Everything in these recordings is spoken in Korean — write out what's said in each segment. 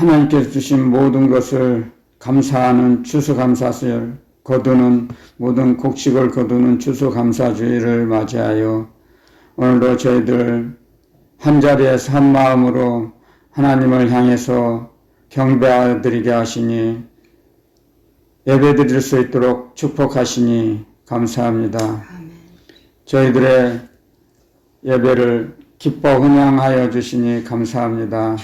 하나님께서 주신 모든 것을 감사하는 추수감사절, 거두는 모든 곡식을 거두는 추수감사주의를 맞이하여 오늘도 저희들 한자리에서 한마음으로 하나님을 향해서 경배드리게 하시니 예배드릴 수 있도록 축복하시니 감사합니다. 저희들의 예배를 기뻐 헌양하여 주시니 감사합니다.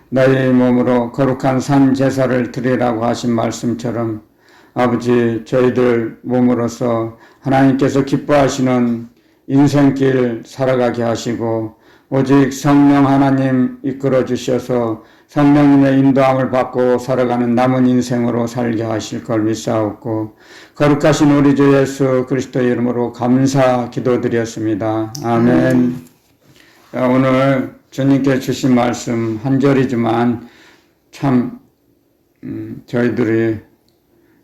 너희 몸으로 거룩한 산 제사를 드리라고 하신 말씀처럼 아버지 저희들 몸으로서 하나님께서 기뻐하시는 인생길 살아가게 하시고 오직 성령 하나님 이끌어 주셔서 성령님의 인도함을 받고 살아가는 남은 인생으로 살게 하실 걸 믿사옵고 거룩하신 우리 주 예수 그리스도의 이름으로 감사 기도드렸습니다. 아멘. 오늘 주님께 주신 말씀 한 절이지만 참 저희들이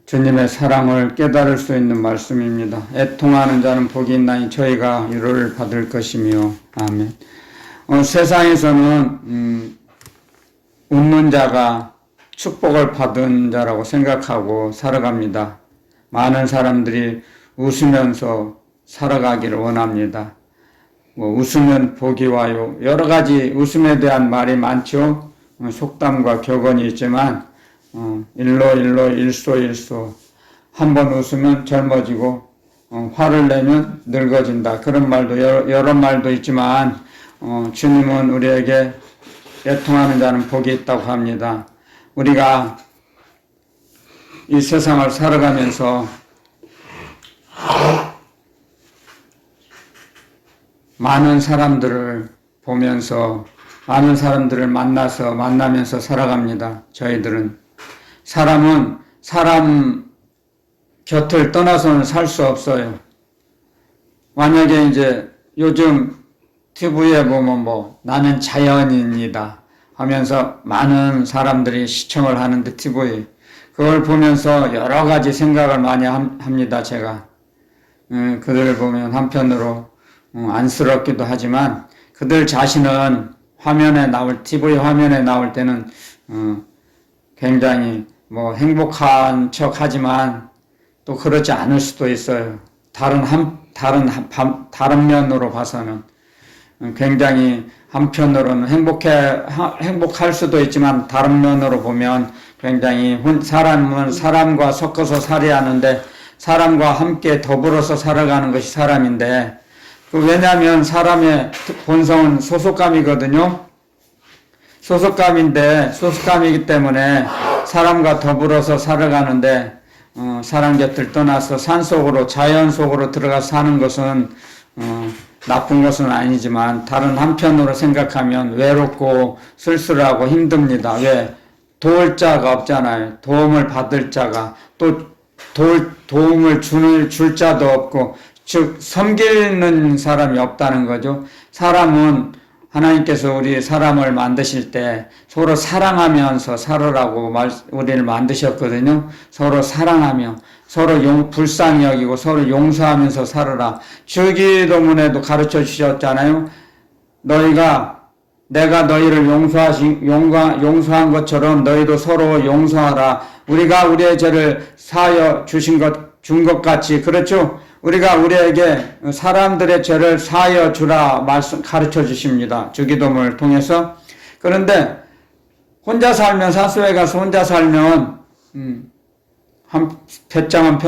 주님의 사랑을 깨달을 수 있는 말씀입니다. 애통하는 자는 복이 있나니 저희가 위로를 받을 것이며 아멘. 세상에서는 웃는 자가 축복을 받은 자라고 생각하고 살아갑니다. 많은 사람들이 웃으면서 살아가기를 원합니다. 웃으면 복이 와요. 여러 가지 웃음에 대한 말이 많죠. 속담과 격언이 있지만 일소 한 번 웃으면 젊어지고 화를 내면 늙어진다. 그런 말도 여러 말도 있지만 주님은 우리에게 애통하는 자는 복이 있다고 합니다. 우리가 이 세상을 살아가면서 많은 사람들을 보면서 많은 사람들을 만나면서 살아갑니다. 저희들은 사람은 사람 곁을 떠나서는 살 수 없어요. 만약에 이제 요즘 TV에 보면 나는 자연인이다 하면서 많은 사람들이 시청을 하는데 TV 그걸 보면서 여러 가지 생각을 많이 합니다. 제가 그들을 보면 한편으로 안쓰럽기도 하지만 그들 자신은 TV 화면에 나올 때는 굉장히 행복한 척 하지만 또 그렇지 않을 수도 있어요. 다른 면으로 봐서는 굉장히 한편으로는 행복할 수도 있지만 다른 면으로 보면 굉장히 사람은 사람과 섞어서 살아야 하는데 사람과 함께 더불어서 살아가는 것이 사람인데 왜냐하면 사람의 본성은 소속감이거든요. 소속감이기 때문에 사람과 더불어서 살아가는데 사람 곁을 떠나서 산속으로 자연 속으로 들어가서 사는 것은 나쁜 것은 아니지만 다른 한편으로 생각하면 외롭고 쓸쓸하고 힘듭니다. 왜? 도울 자가 없잖아요. 도움을 받을 자가 또 도움을 줄 자도 없고 즉 섬기는 사람이 없다는 거죠. 사람은 하나님께서 우리 사람을 만드실 때 서로 사랑하면서 살으라고 우리를 만드셨거든요. 서로 사랑하며 서로 불쌍히 여기고 서로 용서하면서 살으라. 주기도문에도 가르쳐 주셨잖아요. 내가 너희를 용서한 것처럼 너희도 서로 용서하라. 우리가 우리의 죄를 사하여 준 것 같이 그렇죠? 우리가 우리에게 사람들의 죄를 사하여 주라 가르쳐 주십니다. 주기도문을 통해서. 그런데 혼자 살면 산소에 가서 혼자 살면 배짱은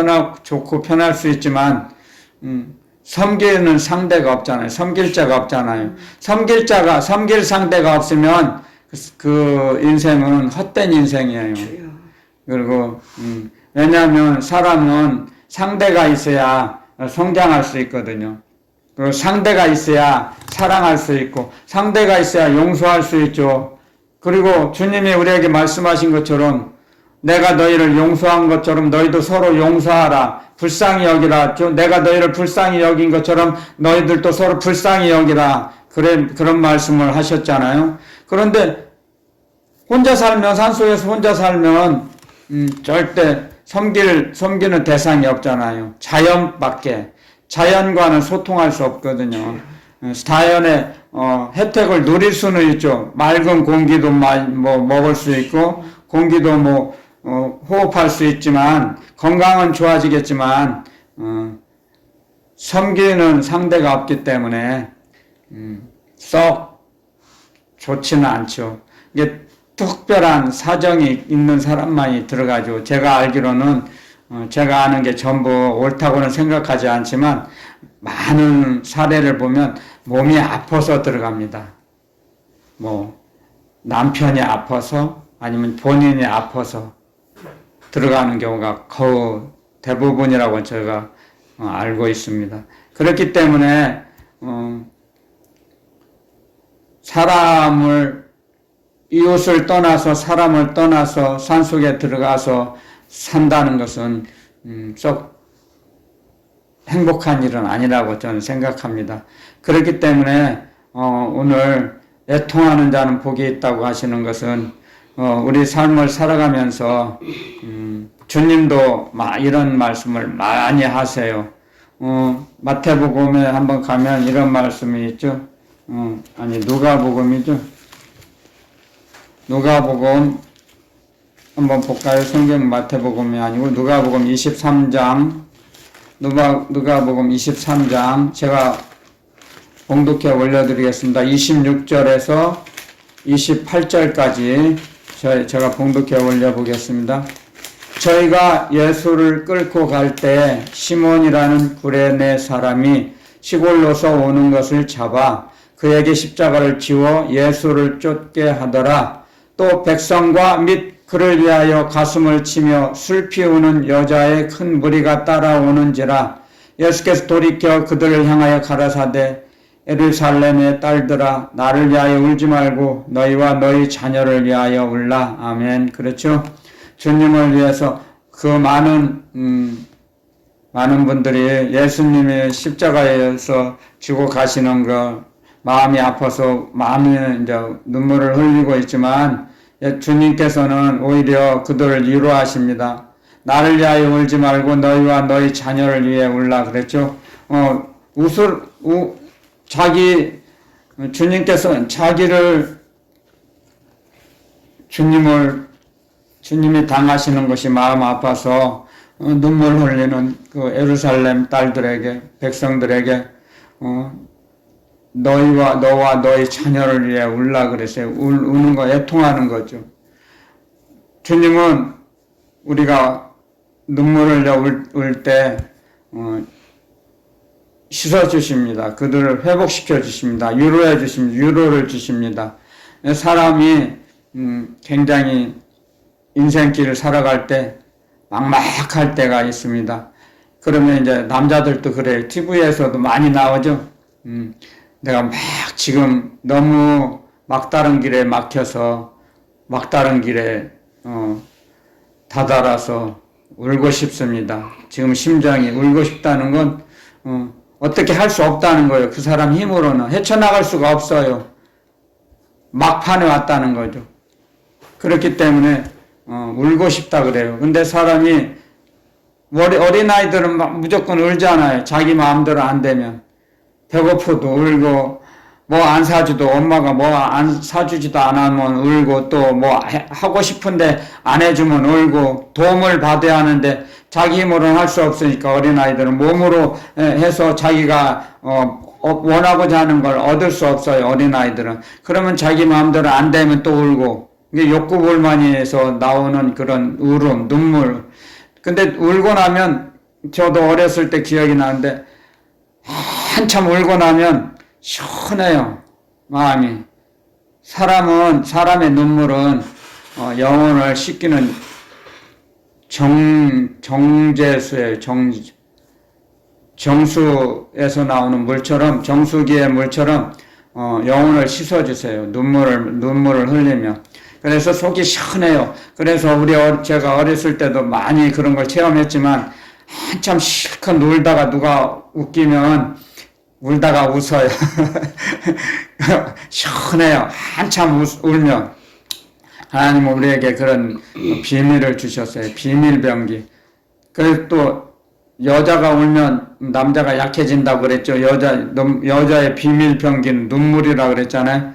좋고 편할 수 있지만 섬기는 상대가 없잖아요. 섬길 자가 없잖아요. 섬길 상대가 없으면 그 인생은 헛된 인생이에요. 그리고 왜냐하면 사람은 상대가 있어야 성장할 수 있거든요. 그리고 상대가 있어야 사랑할 수 있고 상대가 있어야 용서할 수 있죠. 그리고 주님이 우리에게 말씀하신 것처럼 내가 너희를 용서한 것처럼 너희도 서로 용서하라. 불쌍히 여기라. 내가 너희를 불쌍히 여긴 것처럼 너희들도 서로 불쌍히 여기라. 그런 말씀을 하셨잖아요. 그런데 산소에서 혼자 살면 절대 섬기는 대상이 없잖아요. 자연과는 소통할 수 없거든요. 자연의 혜택을 누릴 수는 있죠. 맑은 공기도 먹을 수 있고 공기도 호흡할 수 있지만 건강은 좋아지겠지만 섬기는 상대가 없기 때문에 썩 좋지는 않죠. 이게 특별한 사정이 있는 사람만이 들어가죠. 제가 알기로는 제가 아는 게 전부 옳다고는 생각하지 않지만 많은 사례를 보면 몸이 아파서 들어갑니다. 남편이 아파서 아니면 본인이 아파서 들어가는 경우가 거의 대부분이라고 제가 알고 있습니다. 그렇기 때문에 이웃을 떠나서 사람을 떠나서 산속에 들어가서 산다는 것은 썩 행복한 일은 아니라고 저는 생각합니다. 그렇기 때문에 오늘 애통하는 자는 복이 있다고 하시는 것은 우리 삶을 살아가면서 주님도 이런 말씀을 많이 하세요. 마태복음에 한번 가면 이런 말씀이 있죠. 누가복음이죠. 누가복음 한번 볼까요? 성경 마태복음이 아니고 누가복음 23장 누가복음 23장 제가 봉독해 올려드리겠습니다. 26절에서 28절까지 제가 봉독해 올려보겠습니다. 저희가 예수를 끌고 갈 때 시몬이라는 구레네 사람이 시골로서 오는 것을 잡아 그에게 십자가를 지워 예수를 쫓게 하더라. 또 백성과 및 그를 위하여 가슴을 치며 슬피 우는 여자의 큰 무리가 따라오는지라. 예수께서 돌이켜 그들을 향하여 가라사대 예루살렘의 딸들아 나를 위하여 울지 말고 너희와 너희 자녀를 위하여 울라. 아멘. 그렇죠? 주님을 위해서 그 많은 분들이 예수님이 십자가에서 지고 가시는 거 마음이 아파서 마음이 이제 눈물을 흘리고 있지만 주님께서는 오히려 그들을 위로하십니다. 나를 위하여 울지 말고 너희와 너희 자녀를 위해 울라 그랬죠. 주님께서 주님이 당하시는 것이 마음 아파서 눈물 흘리는 그 예루살렘 딸들에게 백성들에게 너와 너희 자녀를 위해 울라 그랬어요. 우는 거 애통하는 거죠. 주님은 우리가 눈물을 울 때 씻어 주십니다. 그들을 회복시켜 주십니다. 위로해 주십니다. 위로를 주십니다. 사람이 굉장히 인생길을 살아갈 때 막막할 때가 있습니다. 그러면 이제 남자들도 그래요. TV에서도 많이 나오죠. 내가 지금 너무 막다른 길에 막혀서 막다른 길에 다다라서 울고 싶습니다. 지금 심장이 울고 싶다는 건 어떻게 할 수 없다는 거예요. 그 사람 힘으로는 헤쳐나갈 수가 없어요. 막판에 왔다는 거죠. 그렇기 때문에 울고 싶다 그래요. 근데 사람이 어린아이들은 무조건 울잖아요. 자기 마음대로 안 되면. 배고프도 울고 안 사주도 엄마가 안 사주지도 않으면 울고 또 하고 싶은데 안 해주면 울고 도움을 받아야 하는데 자기 힘으로는 할 수 없으니까 어린아이들은 몸으로 해서 자기가 원하고자 하는 걸 얻을 수 없어요. 어린아이들은. 그러면 자기 마음대로 안 되면 또 울고 이게 욕구불만이에서 나오는 그런 울음, 눈물. 근데 울고 나면 저도 어렸을 때 기억이 나는데 한참 울고 나면 시원해요. 마음이. 사람의 눈물은 영혼을 씻기는 정제수예요. 정수에서 나오는 물처럼 정수기의 물처럼 영혼을 씻어주세요. 눈물을 흘리며. 그래서 속이 시원해요. 그래서 제가 어렸을 때도 많이 그런 걸 체험했지만 한참 실컷 놀다가 누가 웃기면 울다가 웃어요. 시원해요. 한참 울면. 하나님은 우리에게 그런 비밀을 주셨어요. 비밀병기. 그래서 또 여자가 울면 남자가 약해진다고 그랬죠. 여자의 비밀 병기는 눈물이라 그랬잖아요.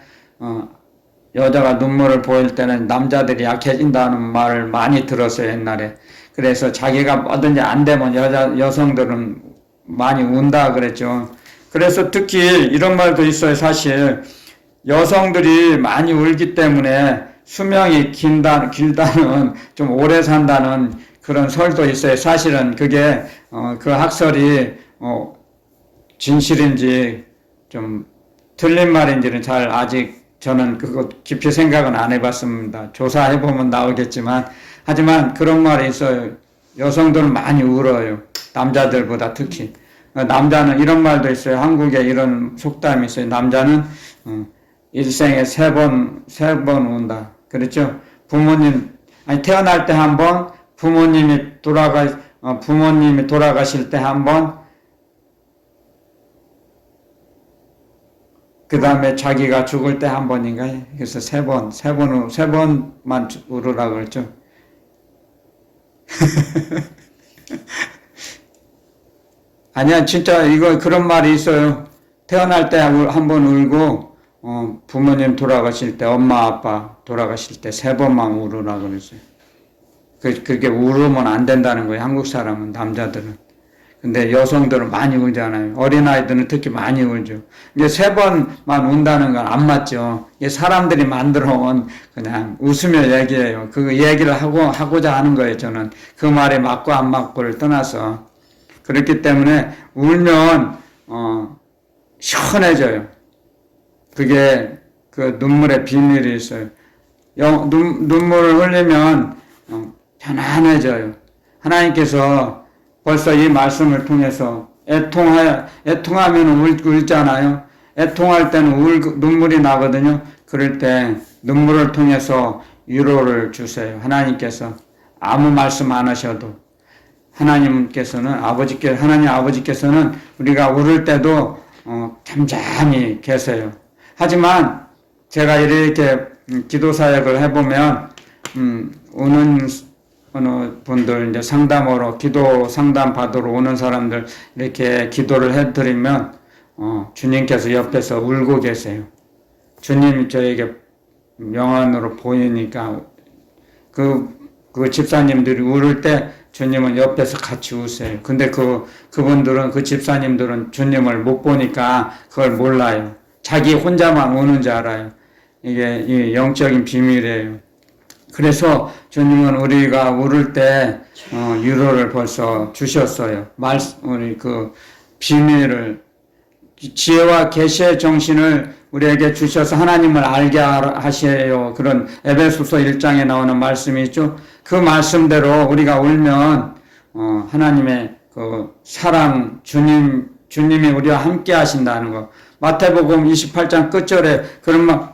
여자가 눈물을 보일 때는 남자들이 약해진다는 말을 많이 들었어요, 옛날에. 그래서 자기가 뭐든지 안 되면 여성들은 많이 운다 그랬죠. 그래서 특히 이런 말도 있어요, 사실. 여성들이 많이 울기 때문에 수명이 길다는, 좀 오래 산다는 그런 설도 있어요. 사실은 그게, 그 학설이, 진실인지 좀 틀린 말인지는 잘 아직 저는 그거 깊이 생각은 안 해봤습니다. 조사해보면 나오겠지만, 하지만 그런 말이 있어요. 여성들은 많이 울어요. 남자들보다 특히. 남자는 이런 말도 있어요. 한국에 이런 속담이 있어요. 남자는, 일생에 세 번 운다. 그렇죠? 태어날 때 한 번, 부모님이 돌아가실 때 한 번, 그 다음에 자기가 죽을 때 한 번인가? 그래서 세 번만 울으라고 그랬죠. 아니야, 진짜 그런 말이 있어요. 태어날 때 한 번 울고, 부모님 돌아가실 때, 엄마, 아빠 돌아가실 때 세 번만 울으라고 그랬어요. 그게 울으면 안 된다는 거예요. 한국 사람은, 남자들은. 근데 여성들은 많이 울잖아요. 어린아이들은 특히 많이 울죠. 이제 세 번만 운다는 건 안 맞죠. 이게 사람들이 만들어 온 그냥 웃으며 얘기해요. 그 얘기를 하고자 하는 거예요, 저는. 그 말에 맞고 안 맞고를 떠나서. 그렇기 때문에 울면, 시원해져요. 그게 그 눈물의 비밀이 있어요. 눈물을 흘리면, 편안해져요. 하나님께서 벌써 이 말씀을 통해서 애통하면 울잖아요. 애통할 때는 눈물이 나거든요. 그럴 때 눈물을 통해서 위로를 주세요. 하나님께서 아무 말씀 안 하셔도 하나님 아버지께서는 우리가 울을 때도 잠잠히 계세요. 하지만 제가 이렇게 기도 사역을 해보면 우는 어느 분들 이제 기도 상담 받으러 오는 사람들 이렇게 기도를 해드리면 주님께서 옆에서 울고 계세요. 주님이 저에게 명안으로 보이니까 그 집사님들이 울을 때 주님은 옆에서 같이 우세요. 근데 그 집사님들은 주님을 못 보니까 그걸 몰라요. 자기 혼자만 우는 줄 알아요. 이게 영적인 비밀이에요. 그래서 주님은 우리가 울을 때 위로를 벌써 주셨어요. 우리 그 비밀을, 지혜와 계시의 정신을 우리에게 주셔서 하나님을 알게 하셔요. 그런 에베소서 1장에 나오는 말씀이 있죠. 그 말씀대로 우리가 울면 하나님의 그 사랑, 주님이 우리와 함께 하신다는 거. 마태복음 28장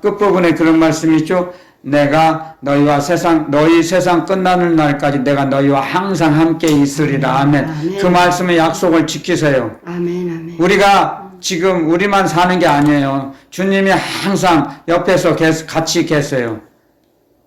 끝부분에 그런 말씀이 있죠. 내가 너희 세상 끝나는 날까지 내가 너희와 항상 함께 있으리라. 아멘. 아멘. 그 말씀의 약속을 지키세요. 아멘. 아멘. 우리가 지금 우리만 사는 게 아니에요. 주님이 항상 옆에서 같이 계세요.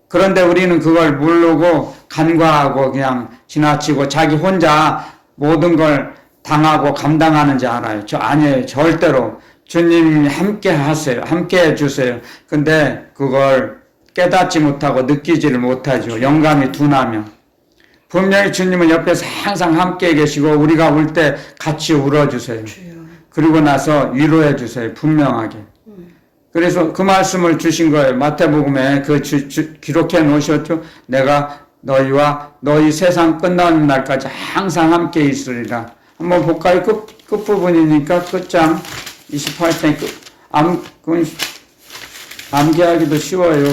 그런데 우리는 그걸 모르고 간과하고 그냥 지나치고 자기 혼자 모든 걸 당하고 감당하는지 알아요. 아니에요. 절대로. 주님이 함께 하세요. 함께 해주세요. 근데 그걸 깨닫지 못하고 느끼지를 못하죠. 영감이 둔하면. 분명히 주님은 옆에서 항상 함께 계시고 우리가 울 때 같이 울어주세요. 그리고 나서 위로해 주세요. 분명하게. 그래서 그 말씀을 주신 거예요. 마태복음에 기록해 놓으셨죠. 내가 너희 세상 끝나는 날까지 항상 함께 있으리라. 한번 볼까요? 끝부분이니까 끝장 28장 암기하기도 쉬워요.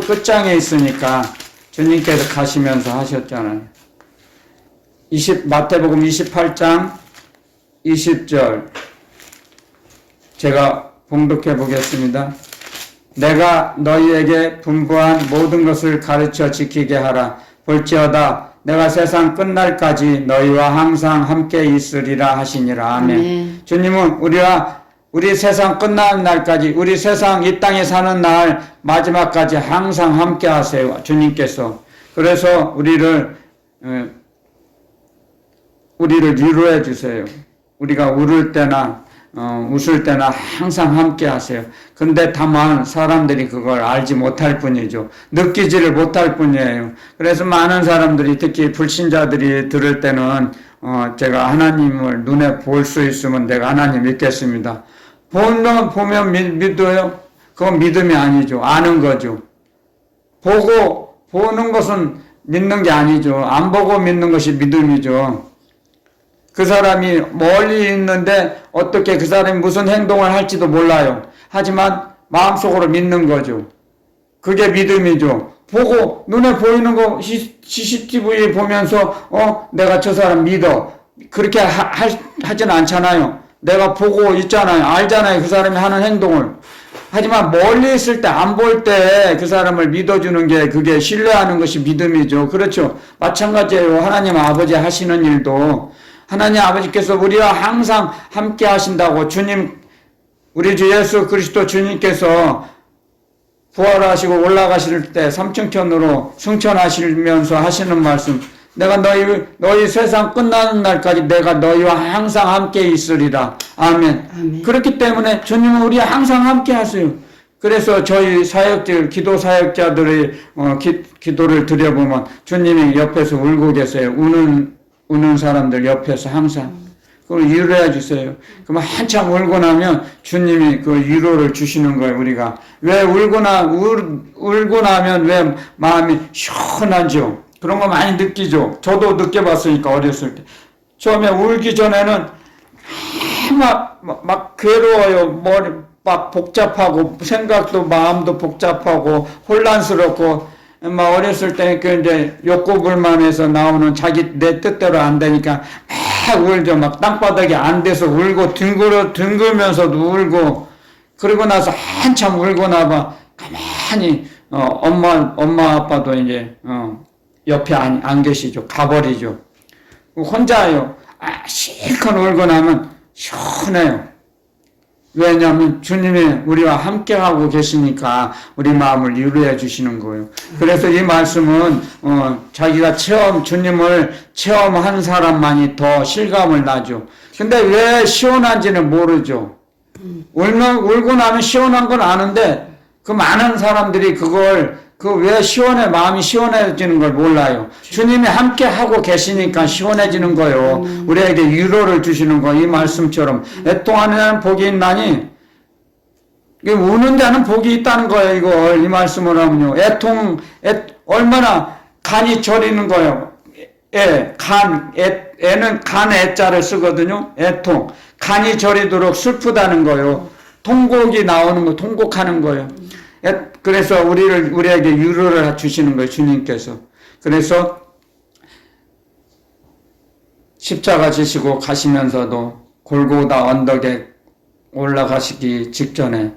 끝장에 있으니까 주님께서 가시면서 하셨잖아요. 마태복음 28장 20절 제가 봉독해 보겠습니다. 내가 너희에게 분부한 모든 것을 가르쳐 지키게 하라. 볼지어다 내가 세상 끝날까지 너희와 항상 함께 있으리라 하시니라. 아멘. 주님은 우리 세상 끝나는 날까지, 우리 세상 이 땅에 사는 날 마지막까지 항상 함께 하세요. 주님께서. 그래서 우리를 우리를 위로해 주세요. 우리가 울을 때나 웃을 때나 항상 함께 하세요. 근데 다만 사람들이 그걸 알지 못할 뿐이죠. 느끼지를 못할 뿐이에요. 그래서 많은 사람들이, 특히 불신자들이 들을 때는 제가 하나님을 눈에 볼 수 있으면 내가 하나님 믿겠습니다. 보면 믿어요? 그건 믿음이 아니죠. 아는 거죠. 보는 것은 믿는 게 아니죠. 안 보고 믿는 것이 믿음이죠. 그 사람이 멀리 있는데 어떻게 그 사람이 무슨 행동을 할지도 몰라요. 하지만 마음속으로 믿는 거죠. 그게 믿음이죠. 보고 눈에 보이는 거 CCTV 보면서 내가 저 사람 믿어. 그렇게 하진 않잖아요. 내가 보고 있잖아요. 알잖아요. 그 사람이 하는 행동을. 하지만 멀리 있을 때, 안 볼 때 그 사람을 믿어주는 게, 그게 신뢰하는 것이 믿음이죠. 그렇죠. 마찬가지예요. 하나님 아버지 하시는 일도 하나님 아버지께서 우리와 항상 함께 하신다고, 주님, 우리 주 예수 그리스도 주님께서 부활하시고 올라가실 때 삼층천으로 승천하시면서 하시는 말씀, 내가 너희 세상 끝나는 날까지 내가 너희와 항상 함께 있으리라. 아멘. 아멘. 그렇기 때문에 주님은 우리와 항상 함께 하세요. 그래서 저희 사역들, 기도 사역자들의 기도를 드려보면 주님이 옆에서 울고 계세요. 우는 사람들 옆에서 항상. 그걸 위로해 주세요. 그러면 한참 울고 나면 주님이 그 위로를 주시는 거예요, 우리가. 왜 울고 나면 왜 마음이 시원하죠? 그런 거 많이 느끼죠? 저도 느껴봤으니까, 어렸을 때. 처음에 울기 전에는 막 괴로워요. 머리 막 복잡하고, 생각도 마음도 복잡하고, 혼란스럽고, 막 어렸을 때 그 이제 욕구불만해서 나오는 내 뜻대로 안 되니까 막 울죠. 막 땅바닥이 안 돼서 울고, 뒹굴면서도 울고, 그러고 나서 한참 울고 나봐 가만히 엄마 아빠도 이제 옆에 안 계시죠. 가버리죠. 혼자요. 실컷 울고 나면 시원해요. 왜냐하면 주님이 우리와 함께하고 계시니까 우리 마음을 위로해 주시는 거예요. 그래서 이 말씀은 자기가 주님을 체험한 사람만이 더 실감을 나죠. 근데 왜 시원한지는 모르죠. 울고 나면 시원한 건 아는데, 그 많은 사람들이 왜 마음이 시원해지는 걸 몰라요. 주님이 함께 하고 계시니까 시원해지는 거예요. 우리에게 위로를 주시는 거, 이 말씀처럼. 애통하는 자는 복이 있나니, 우는 자는 복이 있다는 거예요, 이 말씀을 하면요. 얼마나 간이 저리는 거예요. 애는 간 애자를 쓰거든요. 애통. 간이 저리도록 슬프다는 거예요. 통곡이 나오는 거, 통곡하는 거예요. 그래서 우리에게 위로를 주시는 거예요, 주님께서. 그래서 십자가 지시고 가시면서도 골고다 언덕에 올라가시기 직전에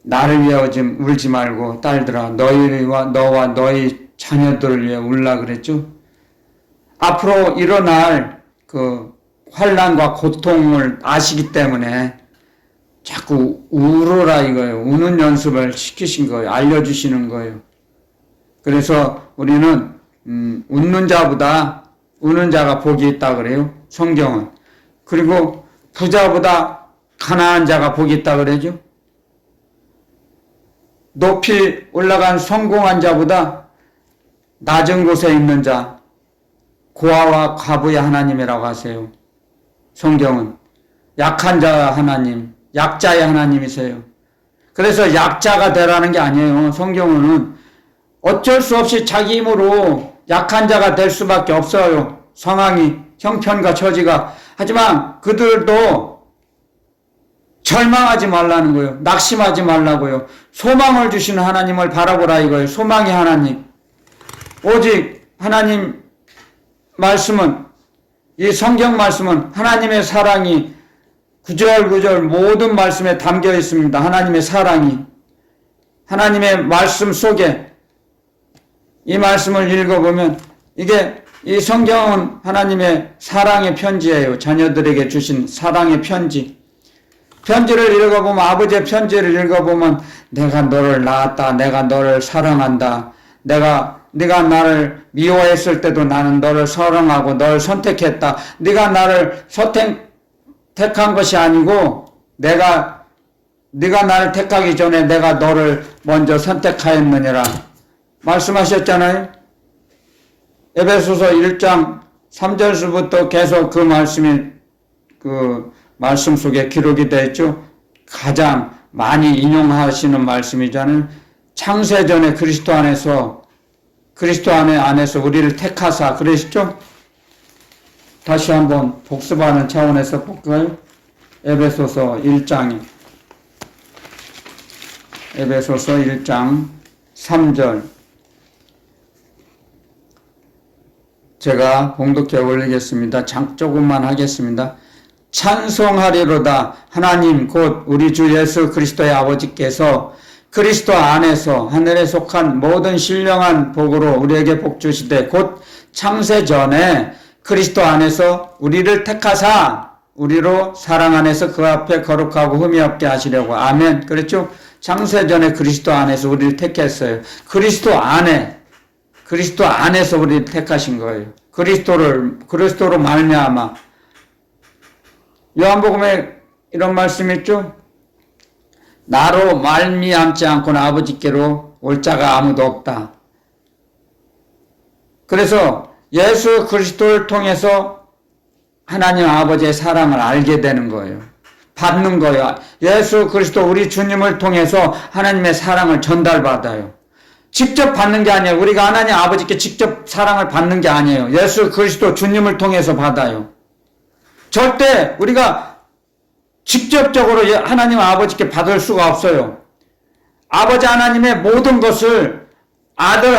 나를 위해 울지 말고 딸들아, 너와 너희 자녀들을 위해 울라 그랬죠. 앞으로 일어날 그 환난과 고통을 아시기 때문에 자꾸 울어라 이거예요. 우는 연습을 시키신 거예요. 알려주시는 거예요. 그래서 우리는 웃는 자보다 우는 자가 복이 있다 그래요, 성경은. 그리고 부자보다 가난한 자가 복이 있다 그러죠. 높이 올라간 성공한 자보다 낮은 곳에 있는 자, 고아와 과부의 하나님이라고 하세요. 성경은 약한 자 하나님, 약자의 하나님이세요. 그래서 약자가 되라는 게 아니에요. 성경은 어쩔 수 없이 자기 힘으로 약한 자가 될 수밖에 없어요. 상황이, 형편과 처지가. 하지만 그들도 절망하지 말라는 거예요. 낙심하지 말라고요. 소망을 주시는 하나님을 바라보라 이거예요. 소망의 하나님. 오직 하나님 말씀은, 이 성경 말씀은 하나님의 사랑이 구절구절 모든 말씀에 담겨 있습니다. 하나님의 사랑이. 하나님의 말씀 속에 이 말씀을 읽어보면 이 성경은 하나님의 사랑의 편지예요. 자녀들에게 주신 사랑의 편지. 편지를 읽어보면, 아버지의 편지를 읽어보면 내가 너를 낳았다. 내가 너를 사랑한다. 내가 네가 나를 미워했을 때도 나는 너를 사랑하고 널 선택했다. 네가 나를 택한 것이 아니고 네가 나를 택하기 전에 내가 너를 먼저 선택하였느니라 말씀하셨잖아요. 에베소서 1장 3절부터 계속 그 말씀이 그 말씀 속에 기록이 되어 있죠. 가장 많이 인용하시는 말씀이잖아요. 창세전에 그리스도 안에서 우리를 택하사 그러시죠? 다시 한번 복습하는 차원에서 볼까요? 에베소서 1장 3절 제가 봉독해 올리겠습니다. 조금만 하겠습니다. 찬송하리로다 하나님 곧 우리 주 예수 그리스도의 아버지께서 그리스도 안에서 하늘에 속한 모든 신령한 복으로 우리에게 복 주시되 곧 창세 전에 그리스도 안에서 우리를 택하사 우리로 사랑 안에서 그 앞에 거룩하고 흠이 없게 하시려고. 아멘. 그렇죠? 창세 전에 그리스도 안에서 우리를 택했어요. 그리스도 안에서 우리를 택하신 거예요. 그리스도로 말미암아. 요한복음에 이런 말씀이 있죠? 나로 말미암지 않고는 아버지께로 올 자가 아무도 없다. 그래서 예수 그리스도를 통해서 하나님 아버지의 사랑을 알게 되는 거예요. 받는 거예요. 예수 그리스도 우리 주님을 통해서 하나님의 사랑을 전달받아요. 직접 받는 게 아니에요. 우리가 하나님 아버지께 직접 사랑을 받는 게 아니에요. 예수 그리스도 주님을 통해서 받아요. 절대 우리가 직접적으로 하나님 아버지께 받을 수가 없어요. 아버지 하나님의 모든 것을 아들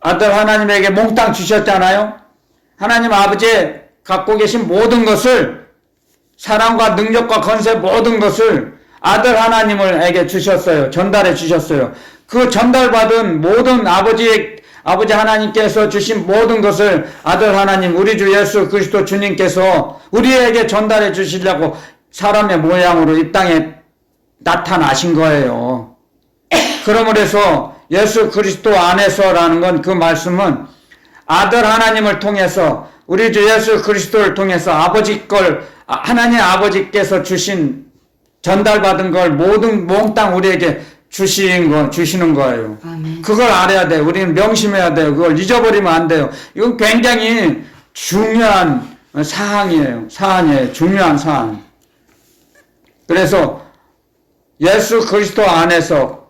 하나님에게 몽땅 주셨잖아요. 하나님 아버지의 갖고 계신 모든 것을 사랑과 능력과 건세 모든 것을 아들 하나님에게 주셨어요. 전달해 주셨어요. 그 전달받은 모든 아버지 하나님께서 주신 모든 것을 아들 하나님 우리 주 예수 그리스도 주님께서 우리에게 전달해 주시려고 사람의 모양으로 이 땅에 나타나신 거예요. 그러므로 해서 예수 그리스도 안에서라는 건 그 말씀은 아들 하나님을 통해서 우리 주 예수 그리스도를 통해서 하나님 아버지께서 주신 전달받은 걸 모든 몽땅 우리에게 주시는 거예요. 아멘. 그걸 알아야 돼요. 우리는 명심해야 돼요. 그걸 잊어버리면 안 돼요. 이건 굉장히 중요한 사안이에요. 중요한 사안. 그래서 예수 그리스도 안에서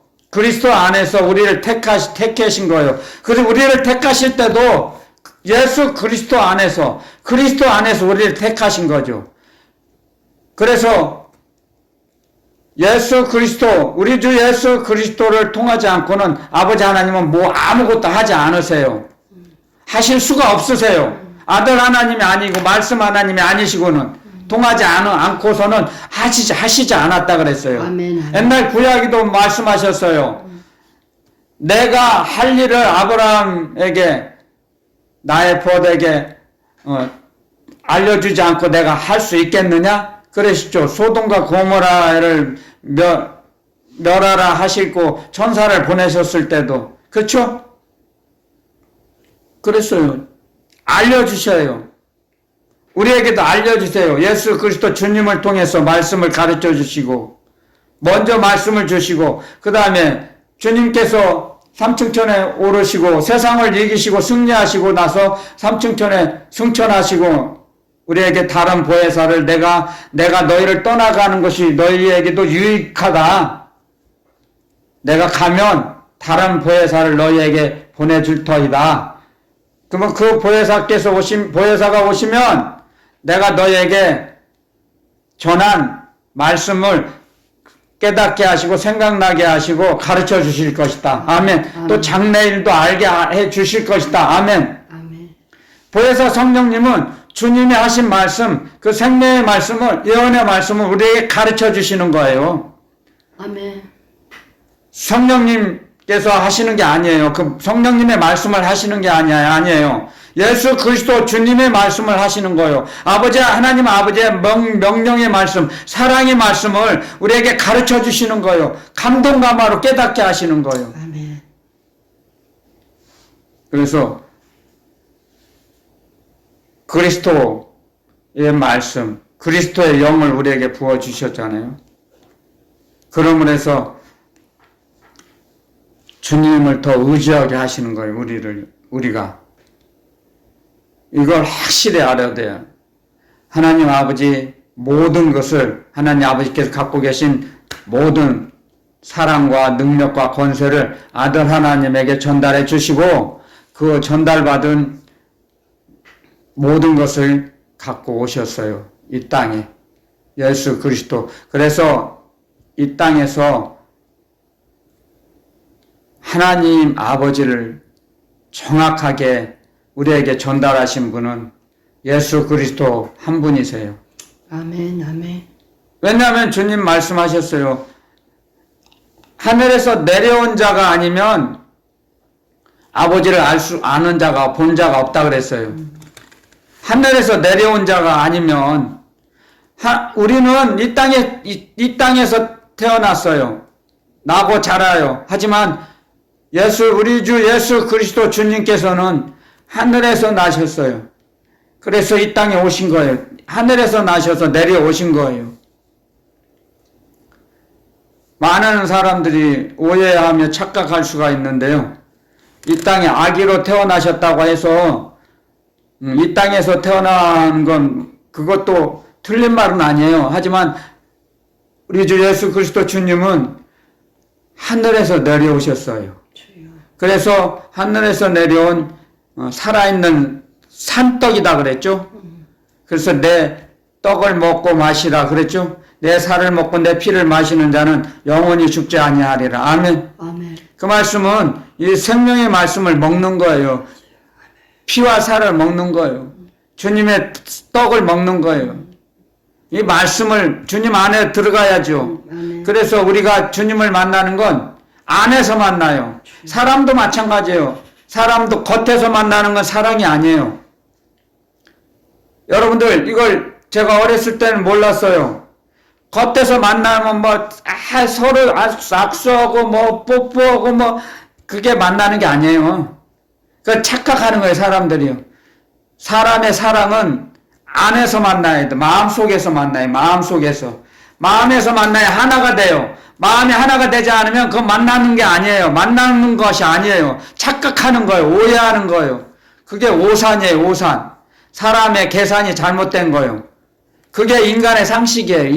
우리를 택하신 거예요. 그래서 우리를 택하실 때도 예수 그리스도 안에서 우리를 택하신 거죠. 그래서 우리 주 예수 그리스도를 통하지 않고는 아버지 하나님은 아무것도 하지 않으세요. 하실 수가 없으세요. 아들 하나님이 아니고 말씀 하나님이 아니시고는 통하지 않고서는 하시지 않았다 그랬어요. 아멘. 옛날 구약에도 말씀하셨어요. 내가 할 일을 아브라함에게 나의 벗에게 알려주지 않고 내가 할 수 있겠느냐? 그러시죠. 소돔과 고모라를 멸하라 하시고 천사를 보내셨을 때도 그렇죠? 그랬어요. 알려주셔요. 우리에게도 알려주세요. 예수 그리스도 주님을 통해서 말씀을 가르쳐 주시고 먼저 말씀을 주시고 그 다음에 주님께서 삼층천에 오르시고 세상을 이기시고 승리하시고 나서 삼층천에 승천하시고 우리에게 다른 보혜사를 내가 너희를 떠나가는 것이 너희에게도 유익하다. 내가 가면 다른 보혜사를 너희에게 보내줄 터이다. 그러면 그 보혜사가 오시면 내가 너희에게 전한 말씀을 깨닫게 하시고 생각나게 하시고 가르쳐 주실 것이다. 아멘. 또 장래일도 알게 해 주실 것이다. 아멘. 아멘. 보혜사 성령님은 주님이 하신 말씀, 그 생명의 말씀을, 예언의 말씀을 우리에게 가르쳐 주시는 거예요. 아멘. 성령님께서 하시는 게 아니에요. 그 성령님의 말씀을 하시는 게 아니에요. 예수 그리스도 주님의 말씀을 하시는 거예요. 하나님 아버지의 명령의 말씀, 사랑의 말씀을 우리에게 가르쳐 주시는 거예요. 감동감화로 깨닫게 하시는 거예요. 아멘. 그래서 그리스도의 말씀, 그리스도의 영을 우리에게 부어주셨잖아요. 그러므로 해서 주님을 더 의지하게 하시는 거예요. 우리가. 이걸 확실히 알아야 돼요. 하나님 아버지 모든 것을 하나님 아버지께서 갖고 계신 모든 사랑과 능력과 권세를 아들 하나님에게 전달해 주시고 그 전달받은 모든 것을 갖고 오셨어요. 이 땅에. 예수 그리스도. 그래서 이 땅에서 하나님 아버지를 정확하게 우리에게 전달하신 분은 예수 그리스도 한 분이세요. 아멘, 아멘. 왜냐하면 주님 말씀하셨어요. 하늘에서 내려온 자가 아니면 아버지를 아는 자가, 본 자가 없다 그랬어요. 하늘에서 내려온 자가 아니면 우리는 이 땅에서 태어났어요. 나고 자라요. 하지만 우리 주 예수 그리스도 주님께서는 하늘에서 나셨어요. 그래서 이 땅에 오신 거예요. 하늘에서 나셔서 내려오신 거예요. 많은 사람들이 오해하며 착각할 수가 있는데요. 이 땅에 아기로 태어나셨다고 해서 이 땅에서 태어난 건 그것도 틀린 말은 아니에요. 하지만 우리 주 예수 그리스도 주님은 하늘에서 내려오셨어요. 그래서 하늘에서 내려온 살아있는 산떡이다 그랬죠. 그래서 내 떡을 먹고 마시라 그랬죠. 내 살을 먹고 내 피를 마시는 자는 영원히 죽지 아니하리라. 아멘. 아멘. 그 말씀은 이 생명의 말씀을 먹는 거예요. 피와 살을 먹는 거예요. 주님의 떡을 먹는 거예요. 이 말씀을 주님 안에 들어가야죠. 아멘. 그래서 우리가 주님을 만나는 건 안에서 만나요. 사람도 마찬가지예요. 사람도 겉에서 만나는 건 사랑이 아니에요. 여러분들 이걸 제가 어렸을 때는 몰랐어요. 겉에서 만나면 서로 악수하고 뽀뽀하고 그게 만나는 게 아니에요. 그 착각하는 거예요, 사람들이요. 사람의 사랑은 안에서 만나야 돼. 마음속에서 만나요. 마음속에서. 마음에서 만나야 하나가 돼요. 마음이 하나가 되지 않으면 그거 만나는 게 아니에요. 만나는 것이 아니에요. 착각하는 거예요. 오해하는 거예요. 그게 오산이에요, 오산. 사람의 계산이 잘못된 거예요. 그게 인간의 상식이에요,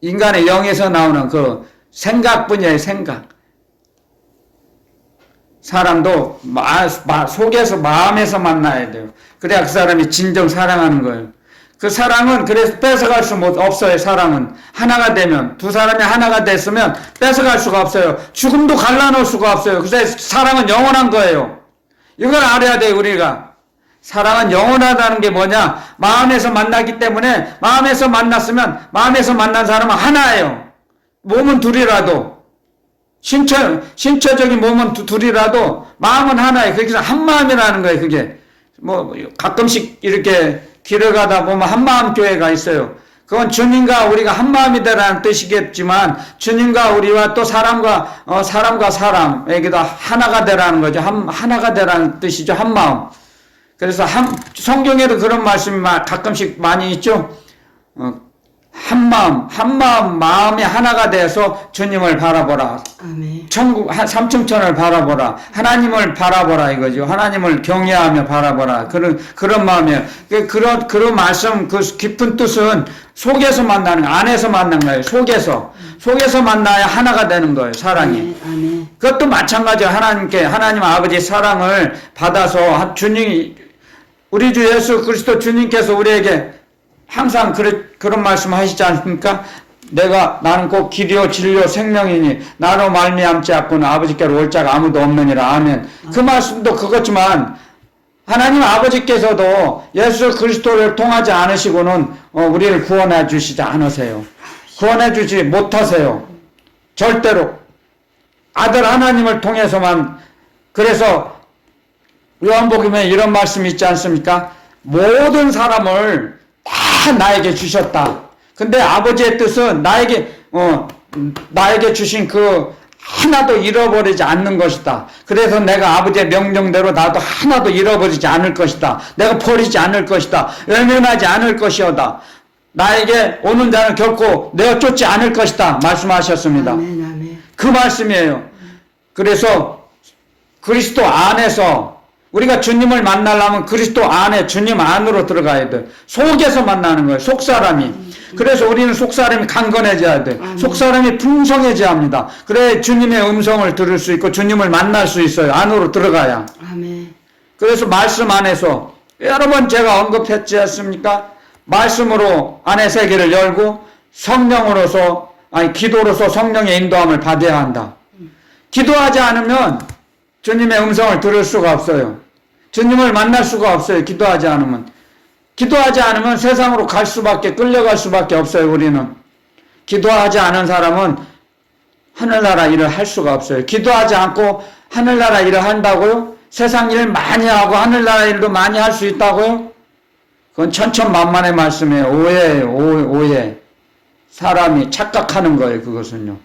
인간의 영에서 나오는 그 생각뿐이에요, 생각. 사람도 속에서, 마음에서 만나야 돼요. 그래야 그 사람이 진정 사랑하는 거예요. 그 사랑은 그래서 뺏어갈 수 없어요, 사랑은. 하나가 되면, 두 사람이 하나가 됐으면 뺏어갈 수가 없어요. 죽음도 갈라놓을 수가 없어요. 그래서 사랑은 영원한 거예요. 이걸 알아야 돼요, 우리가. 사랑은 영원하다는 게 뭐냐? 마음에서 만나기 때문에 마음에서 만났으면 마음에서 만난 사람은 하나예요. 몸은 둘이라도 신체적인 몸은 둘이라도 마음은 하나예요. 그래서 한 마음이라는 거예요. 그게 가끔씩 이렇게 길을 가다 보면 한마음 교회가 있어요. 그건 주님과 우리가 한 마음이 되라는 뜻이겠지만 주님과 우리와 또 사람과 사람에게도 하나가 되라는 거죠. 하나가 되라는 뜻이죠. 한 마음. 그래서 성경에도 그런 말씀이 가끔씩 많이 있죠. 한 마음, 마음이 하나가 돼서 주님을 바라보라. 아멘. 천국, 삼층천을 바라보라. 하나님을 바라보라 이거죠. 하나님을 경외하며 바라보라. 그런 마음이에요. 그런 말씀, 그 깊은 뜻은 속에서 만나는, 안에서 만난 거예요. 속에서 만나야 하나가 되는 거예요. 사랑이. 아멘. 그것도 마찬가지예요. 하나님 아버지 사랑을 받아서 우리 주 예수 그리스도 주님께서 우리에게 항상 그런 말씀 하시지 않습니까? 나는 곧 길이요 진리요 생명이니 나로 말미암지 않고는 아버지께로 올 자가 아무도 없느니라. 아멘. 그 말씀도 그렇지만 하나님 아버지께서도 예수 그리스도를 통하지 않으시고는 우리를 구원해 주시지 않으세요. 구원해 주지 못하세요. 절대로. 아들 하나님을 통해서만. 그래서 요한복음에 이런 말씀이 있지 않습니까? 모든 사람을 다 나에게 주셨다. 근데 아버지의 뜻은 나에게 주신 그 하나도 잃어버리지 않는 것이다. 그래서 내가 아버지의 명령대로 나도 하나도 잃어버리지 않을 것이다. 내가 버리지 않을 것이다. 외면하지 않을 것이오다. 나에게 오는 자는 결코 내어 쫓지 않을 것이다. 말씀하셨습니다. 아멘, 아멘. 그 말씀이에요. 그래서 그리스도 안에서 우리가 주님을 만나려면 그리스도 안에 주님 안으로 들어가야 돼. 속에서 만나는 거예요. 속사람이. 그래서 우리는 속사람이 강건해져야 돼. 속사람이 풍성해져야 합니다. 그래 주님의 음성을 들을 수 있고 주님을 만날 수 있어요. 안으로 들어가야. 아멘. 그래서 말씀 안에서 여러 번 제가 언급했지 않습니까? 말씀으로 안의 세계를 열고 성령으로서 기도로서 성령의 인도함을 받아야 한다. 기도하지 않으면 주님의 음성을 들을 수가 없어요. 주님을 만날 수가 없어요. 기도하지 않으면. 기도하지 않으면 세상으로 갈 수밖에, 끌려갈 수밖에 없어요. 우리는. 기도하지 않은 사람은 하늘나라 일을 할 수가 없어요. 기도하지 않고 하늘나라 일을 한다고요? 세상 일 많이 하고 하늘나라 일도 많이 할 수 있다고요? 그건 천천만만의 말씀이에요. 오해예요. 오해. 사람이 착각하는 거예요. 그것은요.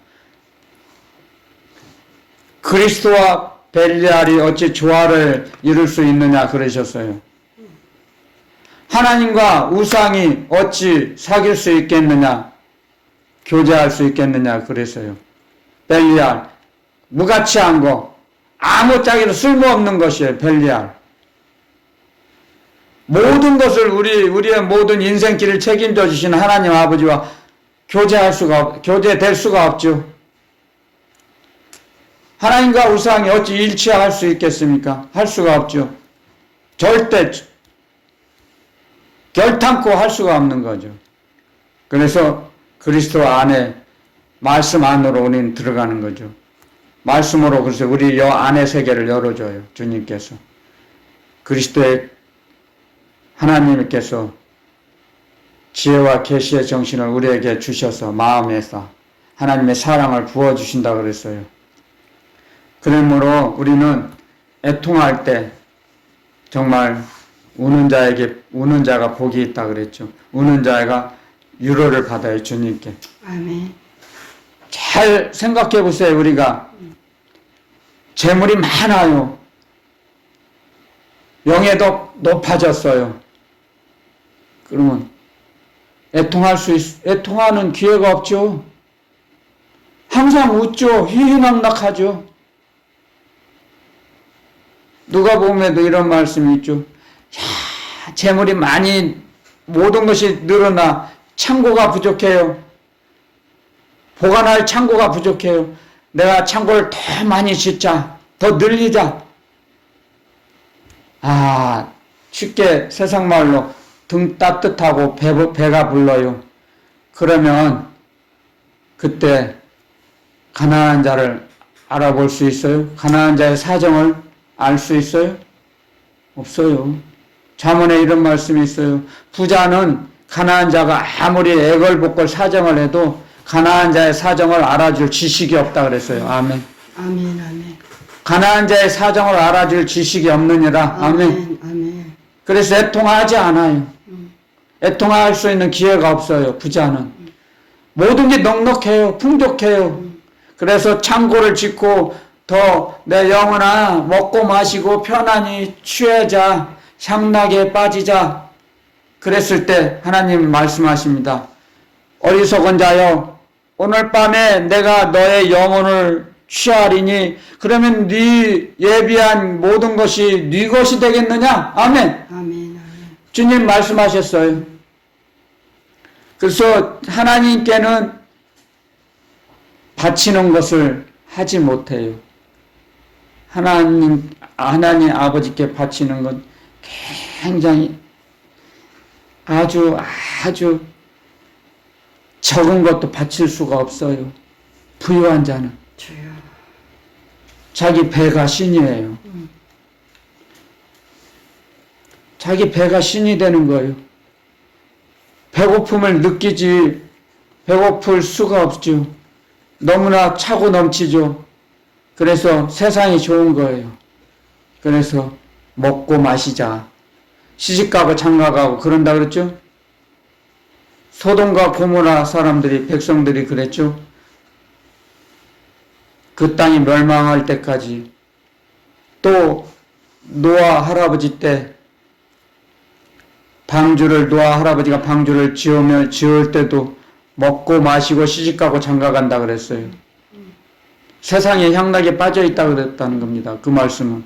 그리스도와 벨리알이 어찌 조화를 이룰 수 있느냐 그러셨어요. 하나님과 우상이 어찌 사귈 수 있겠느냐, 교제할 수 있겠느냐 그랬어요. 벨리알, 무가치한 거, 아무짝에도 쓸모없는 것이에요. 벨리알. 모든 것을 우리의 모든 인생길을 책임져 주신 하나님 아버지와 교제될 수가 없죠. 하나님과 우상이 어찌 일치할 수 있겠습니까? 할 수가 없죠. 절대 결탄코 할 수가 없는 거죠. 그래서 그리스도 안에 말씀 안으로 우리는 들어가는 거죠. 말씀으로 그래서 우리 안의 세계를 열어줘요. 주님께서. 그리스도의 하나님께서 지혜와 계시의 정신을 우리에게 주셔서 마음에서 하나님의 사랑을 부어주신다 그랬어요. 그러므로 우리는 애통할 때 정말 우는 자가 복이 있다 그랬죠. 우는 자가 위로를 받아요. 주님께. 아멘. 잘 생각해 보세요. 우리가 재물이 많아요. 영예도 높아졌어요. 그러면 애통하는 기회가 없죠. 항상 웃죠. 희희낙낙하죠. 누가복음에도 이런 말씀이 있죠. 야, 재물이 많이 모든 것이 늘어나 창고가 부족해요. 보관할 창고가 부족해요. 내가 창고를 더 많이 짓자. 더 늘리자. 쉽게 세상 말로 등 따뜻하고 배가 불러요. 그러면 그때 가난한 자를 알아볼 수 있어요? 가난한 자의 사정을 알 수 있어요? 없어요. 잠언에 이런 말씀이 있어요. 부자는 가난한 자가 아무리 애걸복걸 사정을 해도 가난한 자의 사정을 알아줄 지식이 없다 그랬어요. 아멘. 아멘, 아멘. 가난한 자의 사정을 알아줄 지식이 없느니라. 아멘. 아멘. 그래서 애통하지 않아요. 애통할 수 있는 기회가 없어요. 부자는. 모든 게 넉넉해요. 풍족해요. 그래서 창고를 짓고 더 내 영혼아 먹고 마시고 편안히 취하자. 향락에 빠지자. 그랬을 때 하나님 말씀하십니다. 어리석은 자여 오늘 밤에 내가 너의 영혼을 취하리니 그러면 네 예비한 모든 것이 네 것이 되겠느냐? 아멘. 아멘. 주님 말씀하셨어요. 그래서 하나님께는 바치는 것을 하지 못해요. 하나님 아버지께 바치는 건 굉장히 아주 적은 것도 바칠 수가 없어요. 부유한 자는. 주여. 자기 배가 신이에요. 자기 배가 신이 되는 거예요. 배고픔을 느끼지 배고플 수가 없죠. 너무나 차고 넘치죠. 그래서 세상이 좋은 거예요. 그래서 먹고 마시자. 시집가고 장가가고 그런다 그랬죠. 소돔과 고모라 사람들이 백성들이 그랬죠. 그 땅이 멸망할 때까지, 또 노아 할아버지 때 노아 할아버지가 방주를 지을 때도 먹고 마시고 시집가고 장가간다 그랬어요. 세상에 향락에 빠져있다 그랬다는 겁니다. 그 말씀은.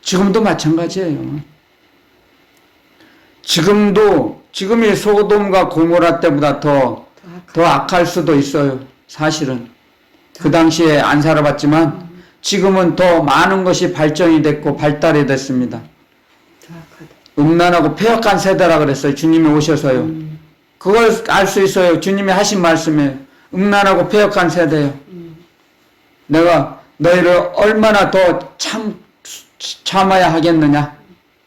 지금도 마찬가지예요. 지금이 소돔과 고모라 때보다 더 악할 수도 있어요. 사실은. 그 당시에 안 살아봤지만 지금은 더 많은 것이 발전이 됐고 발달이 됐습니다. 음란하고 폐역한 세대라 그랬어요. 주님이 오셔서요. 그걸 알 수 있어요. 주님이 하신 말씀이에요. 음란하고 폐역한 세대요. 내가 너희를 얼마나 더 참아야 하겠느냐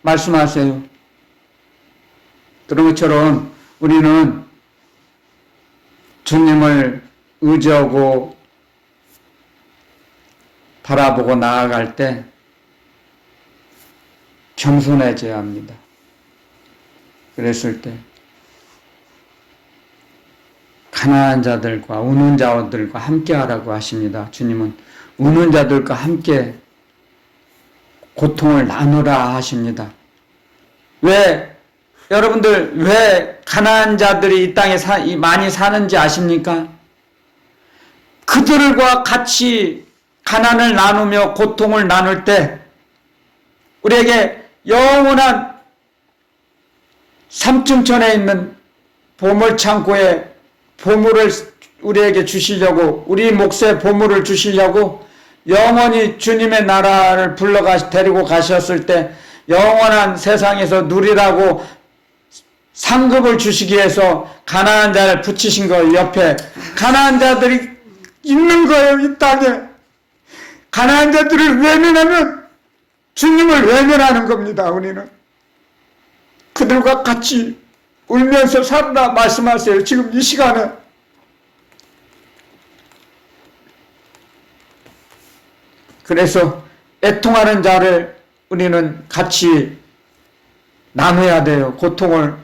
말씀하세요. 그런 것처럼 우리는 주님을 의지하고 바라보고 나아갈 때 겸손해져야 합니다. 그랬을 때 가난한 자들과 우는 자들과 함께 하라고 하십니다. 주님은 우는 자들과 함께 고통을 나누라 하십니다. 여러분들 왜 가난한 자들이 이 땅에 많이 사는지 아십니까? 그들과 같이 가난을 나누며 고통을 나눌 때 우리에게 영원한 삼층천에 있는 보물창고에 보물을 우리에게 주시려고, 우리 몫의 보물을 주시려고 영원히 주님의 나라를 데리고 가셨을 때 영원한 세상에서 누리라고 상급을 주시기 위해서 가난한 자를 붙이신 거예요. 옆에 가난한 자들이 있는 거예요. 이 땅에 가난한 자들을 외면하면 주님을 외면하는 겁니다. 우리는 그들과 같이 울면서 살라 말씀하세요. 지금 이 시간에 그래서 애통하는 자를 우리는 같이 나눠야 돼요. 고통을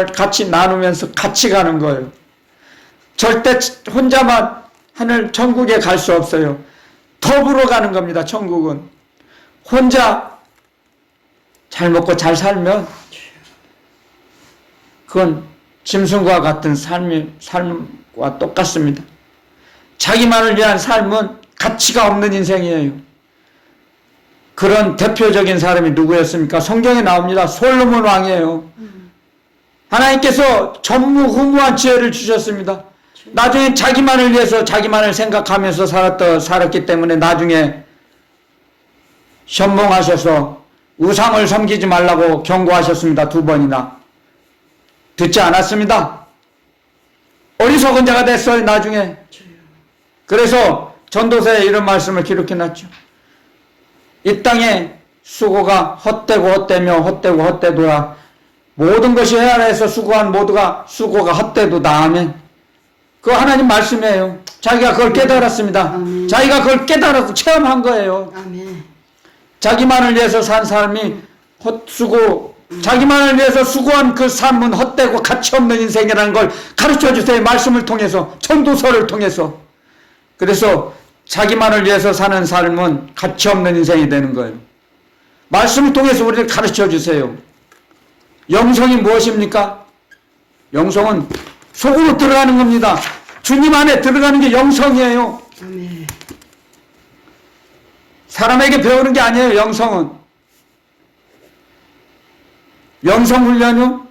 같이 나누면서 같이 가는 거예요. 절대 혼자만 천국에 갈 수 없어요. 더불어 가는 겁니다. 천국은 혼자 잘 먹고 잘 살면 그건 짐승과 같은 삶과 똑같습니다. 자기만을 위한 삶은 가치가 없는 인생이에요. 그런 대표적인 사람이 누구였습니까? 성경에 나옵니다. 솔로몬 왕이에요. 하나님께서 전무후무한 지혜를 주셨습니다. 나중에 자기만을 위해서 자기만을 생각하면서 살았기 때문에 나중에 현몽하셔서 우상을 섬기지 말라고 경고하셨습니다. 2번이나. 듣지 않았습니다. 어리석은 자가 됐어요. 나중에. 그래서 전도서에 이런 말씀을 기록해놨죠. 이 땅에 수고가 헛되며 헛되도다. 모든 것이 헤아려서 수고한 모두가 수고가 헛되도다 하면 그거 하나님 말씀이에요. 자기가 그걸 깨달았습니다. 아멘. 자기가 그걸 깨달아서 체험한 거예요. 아멘. 자기만을 위해서 산 사람이 자기만을 위해서 수고한 그 삶은 헛되고 가치없는 인생이라는 걸 가르쳐 주세요. 말씀을 통해서, 전도서를 통해서. 그래서 자기만을 위해서 사는 삶은 가치없는 인생이 되는 거예요. 말씀을 통해서 우리를 가르쳐 주세요. 영성이 무엇입니까? 영성은 속으로 들어가는 겁니다. 주님 안에 들어가는 게 영성이에요. 아멘. 사람에게 배우는 게 아니에요. 영성은. 영성훈련이요?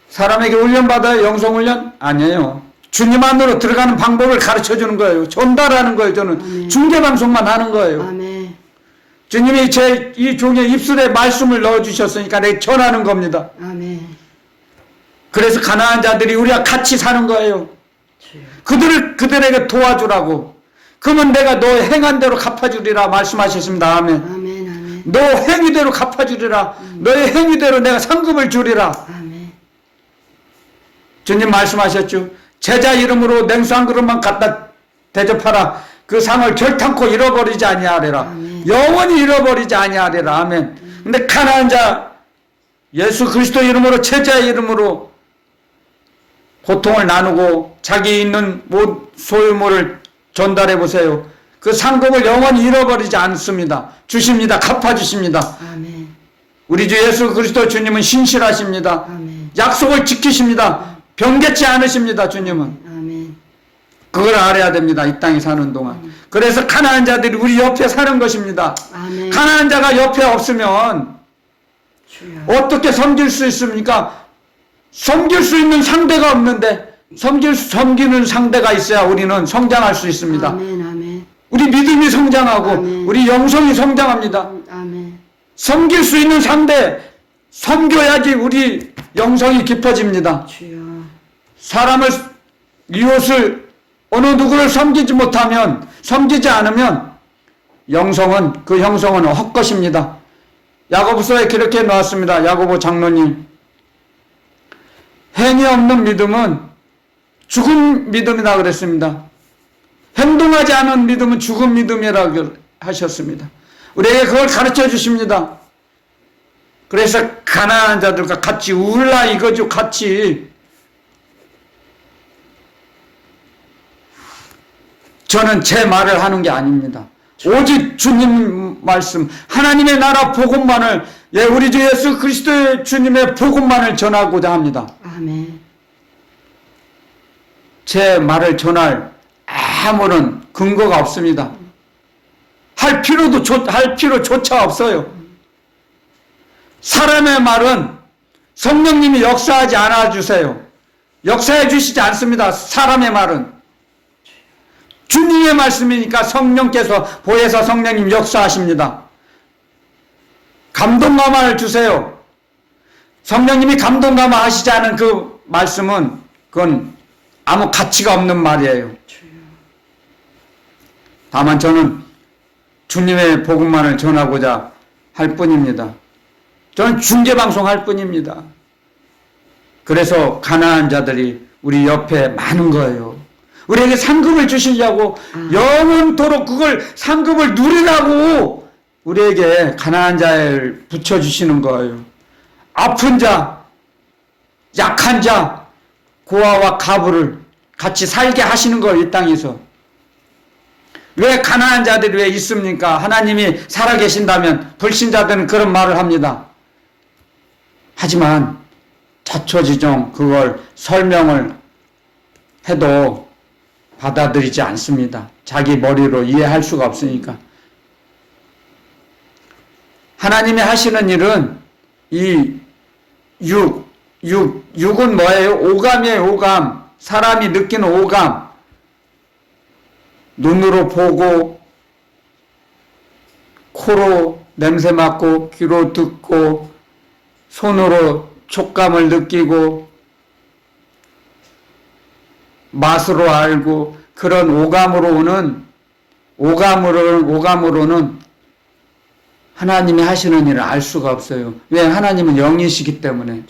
사람에게 훈련받아요? 영성훈련? 아니에요. 주님 안으로 들어가는 방법을 가르쳐주는 거예요. 전달하는 거예요. 저는 아멘. 중계방송만 하는 거예요. 아멘. 주님이 이 종의 입술에 말씀을 넣어주셨으니까 내가 전하는 겁니다. 아멘. 그래서 가난한 자들이 우리가 같이 사는 거예요. 그들에게 도와주라고. 그러면 내가 너 행한 대로 갚아주리라 말씀하셨습니다. 아멘. 아멘. 아멘. 너 행위대로 갚아주리라. 너의 행위대로 내가 상급을 주리라. 아멘. 주님 말씀하셨죠. 제자 이름으로 냉수 한 그릇만 갖다 대접하라. 그 상을 결탄코 잃어버리지 아니하리라. 아멘. 영원히 잃어버리지 아니하리라. 아멘. 근데 가난한 자 예수 그리스도 이름으로 제자의 이름으로 고통을 나누고 자기 있는 소유물을 전달해 보세요. 그 상급을 영원히 잃어버리지 않습니다. 주십니다. 갚아주십니다. 아멘. 우리 주 예수 그리스도 주님은 신실하십니다. 아멘. 약속을 지키십니다. 변개치 않으십니다. 주님은. 아멘. 그걸 알아야 됩니다. 이 땅에 사는 동안. 그래서 가난한 자들이 우리 옆에 사는 것입니다. 아멘. 가난한 자가 옆에 없으면 주여. 어떻게 섬길 수 있습니까? 섬길 수 있는 상대가 없는데 섬기는 상대가 있어야 우리는 성장할 수 있습니다. 아멘. 아멘. 우리 믿음이 성장하고 아멘. 우리 영성이 성장합니다. 아멘. 섬길 수 있는 상대 섬겨야지 우리 영성이 깊어집니다. 주여. 사람을 이웃을 어느 누구를 섬기지 않으면 영성은 그 형성은 헛것입니다. 야고보서에 그렇게 나왔습니다. 야고보 장로님, 행위 없는 믿음은 죽은 믿음이다 그랬습니다. 행동하지 않은 믿음은 죽은 믿음이라고 하셨습니다. 우리에게 그걸 가르쳐 주십니다. 그래서 가난한 자들과 같이 울라 이거죠. 같이. 저는 제 말을 하는 게 아닙니다. 오직 주님 말씀, 하나님의 나라 복음만을, 우리 주 예수 그리스도의 주님의 복음만을 전하고자 합니다. 아멘. 제 말을 전할 아무런 근거가 없습니다. 할 필요조차 없어요. 사람의 말은 성령님이 역사하지 않아 주세요. 역사해 주시지 않습니다. 사람의 말은. 주님의 말씀이니까 성령께서 보혜사 성령님 역사하십니다. 감동감화를 주세요. 성령님이 감동감화 하시지 않은 그 말씀은 그건 아무 가치가 없는 말이에요. 다만 저는 주님의 복음만을 전하고자 할 뿐입니다. 저는 중계방송 할 뿐입니다. 그래서 가난한 자들이 우리 옆에 많은 거예요. 우리에게 상급을 주시려고 영원토록 그걸 상급을 누리라고 우리에게 가난한 자를 붙여주시는 거예요. 아픈 자, 약한 자, 고아와 가부를 같이 살게 하시는 거예요. 이 땅에서. 왜 가난한 자들이 왜 있습니까? 하나님이 살아계신다면 불신자들은 그런 말을 합니다. 하지만 자초지종 그걸 설명을 해도 받아들이지 않습니다. 자기 머리로 이해할 수가 없으니까. 하나님이 하시는 일은 이 육은 뭐예요? 오감이에요. 오감. 사람이 느끼는 오감. 눈으로 보고, 코로 냄새 맡고, 귀로 듣고, 손으로 촉감을 느끼고, 맛으로 알고, 그런 오감으로는 하나님이 하시는 일을 알 수가 없어요. 왜? 하나님은 영이시기 때문에.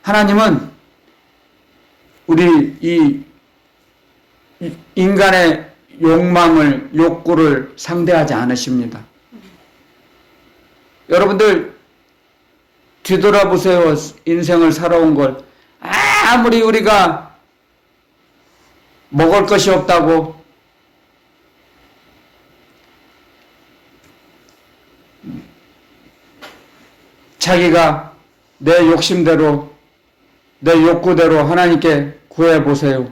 하나님은 우리 이 인간의 욕구를 상대하지 않으십니다. 여러분들 뒤돌아보세요. 인생을 살아온 걸. 아무리 우리가 먹을 것이 없다고 자기가 내 욕심대로 내 욕구대로 하나님께 구해보세요.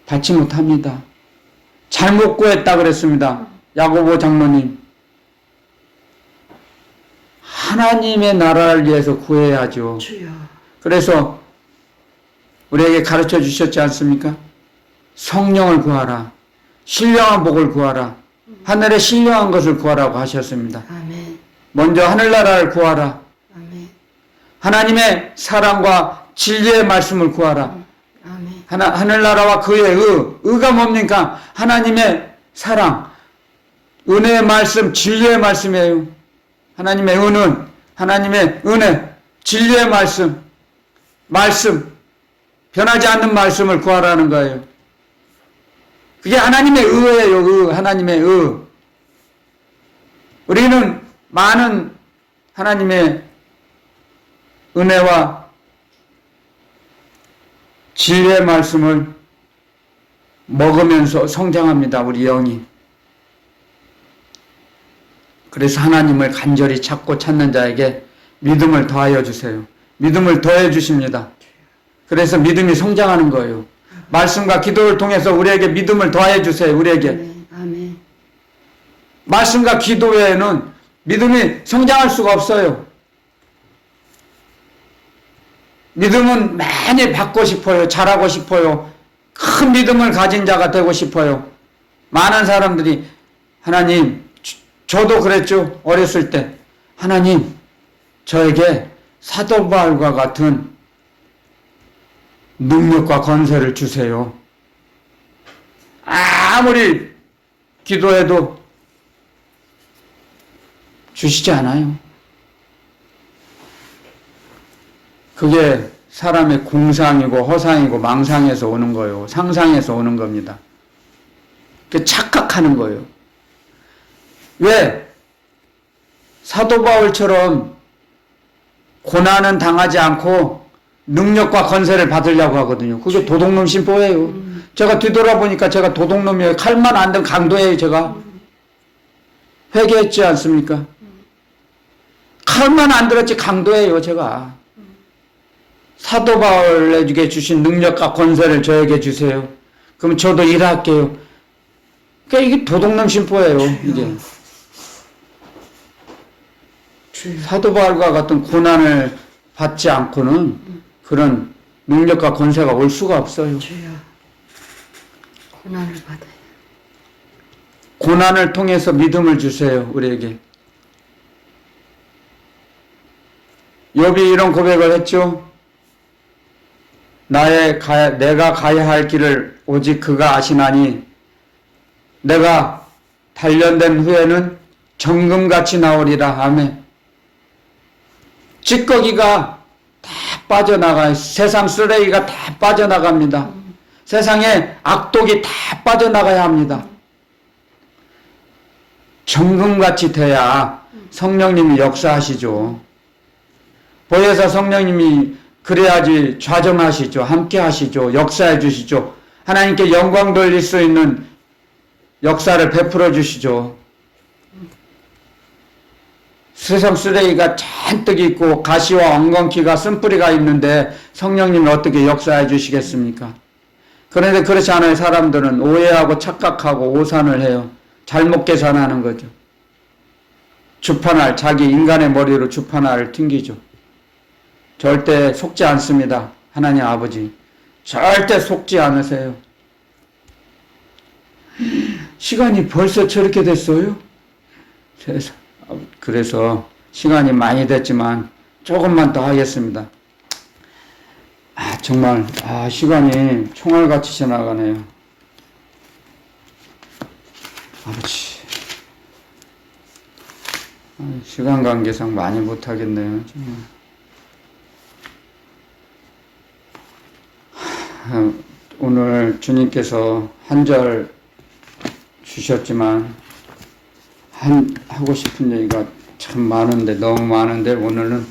받지 못합니다. 잘못 구했다 그랬습니다. 야고보 장로님. 하나님의 나라를 위해서 구해야죠. 주여. 그래서 우리에게 가르쳐 주셨지 않습니까? 성령을 구하라. 신령한 복을 구하라. 하늘의 신령한 것을 구하라고 하셨습니다. 아멘. 먼저 하늘나라를 구하라. 아멘. 하나님의 사랑과 진리의 말씀을 구하라. 아멘. 하늘나라와 그의 의가 뭡니까? 하나님의 사랑, 은혜의 말씀, 진리의 말씀이에요. 하나님의 은은, 하나님의 은혜, 진리의 말씀, 변하지 않는 말씀을 구하라는 거예요. 그게 하나님의 의예요. 하나님의 의. 우리는 많은 하나님의 은혜와 진리의 말씀을 먹으면서 성장합니다. 우리 영이. 그래서 하나님을 간절히 찾고 찾는 자에게 믿음을 더하여 주세요. 믿음을 더해 주십니다. 그래서 믿음이 성장하는 거예요. 말씀과 기도를 통해서 우리에게 믿음을 더해 주세요. 우리에게. 아멘. 아멘. 말씀과 기도 외에는 믿음이 성장할 수가 없어요. 믿음은 많이 받고 싶어요. 잘하고 싶어요. 큰 믿음을 가진 자가 되고 싶어요. 많은 사람들이 하나님, 저도 그랬죠. 어렸을 때. 하나님, 저에게 사도 바울과 같은 능력과 권세를 주세요. 아무리 기도해도 주시지 않아요. 그게 사람의 공상이고 허상이고 망상에서 오는 거예요. 상상에서 오는 겁니다. 그 착각하는 거예요. 왜? 사도 바울처럼 고난은 당하지 않고 능력과 건세를 받으려고 하거든요. 그게 도둑놈 심보예요. 제가 뒤돌아보니까 제가 도둑놈이에요. 칼만 안 든 강도예요, 제가. 회개했지 않습니까? 칼만 안 들었지 강도예요, 제가. 사도 바울에게 주신 능력과 권세를 저에게 주세요. 그럼 저도 일할게요. 그러니까 이게 도둑놈 심보예요, 이게. 사도 바울과 같은 고난을 받지 않고는 그런 능력과 권세가 올 수가 없어요. 주여. 고난을 받아요. 고난을 통해서 믿음을 주세요, 우리에게. 욥이 이런 고백을 했죠. 내가 가야 할 길을 오직 그가 아시나니 내가 단련된 후에는 정금같이 나오리라. 아멘. 찌꺼기가 다 빠져나가요. 세상 쓰레기가 다 빠져나갑니다. 세상에 악독이 다 빠져나가야 합니다. 정금같이 돼야 성령님이 역사하시죠. 보혜사 성령님이 그래야지 좌정하시죠. 함께 하시죠. 역사해 주시죠. 하나님께 영광 돌릴 수 있는 역사를 베풀어 주시죠. 세상 쓰레기가 잔뜩 있고 가시와 엉겅퀴가 쓴뿌리가 있는데 성령님이 어떻게 역사해 주시겠습니까? 그런데 그렇지 않아요. 사람들은 오해하고 착각하고 오산을 해요. 잘못 계산하는 거죠. 주판알, 자기 인간의 머리로 주판알을 튕기죠. 절대 속지 않습니다. 하나님 아버지. 절대 속지 않으세요. 시간이 벌써 저렇게 됐어요? 그래서 시간이 많이 됐지만 조금만 더 하겠습니다. 정말 시간이 총알같이 지나가네요. 아버지. 시간 관계상 많이 못하겠네요. 오늘 주님께서 한 절 주셨지만 하고 싶은 얘기가 참 많은데 너무 많은데 오늘은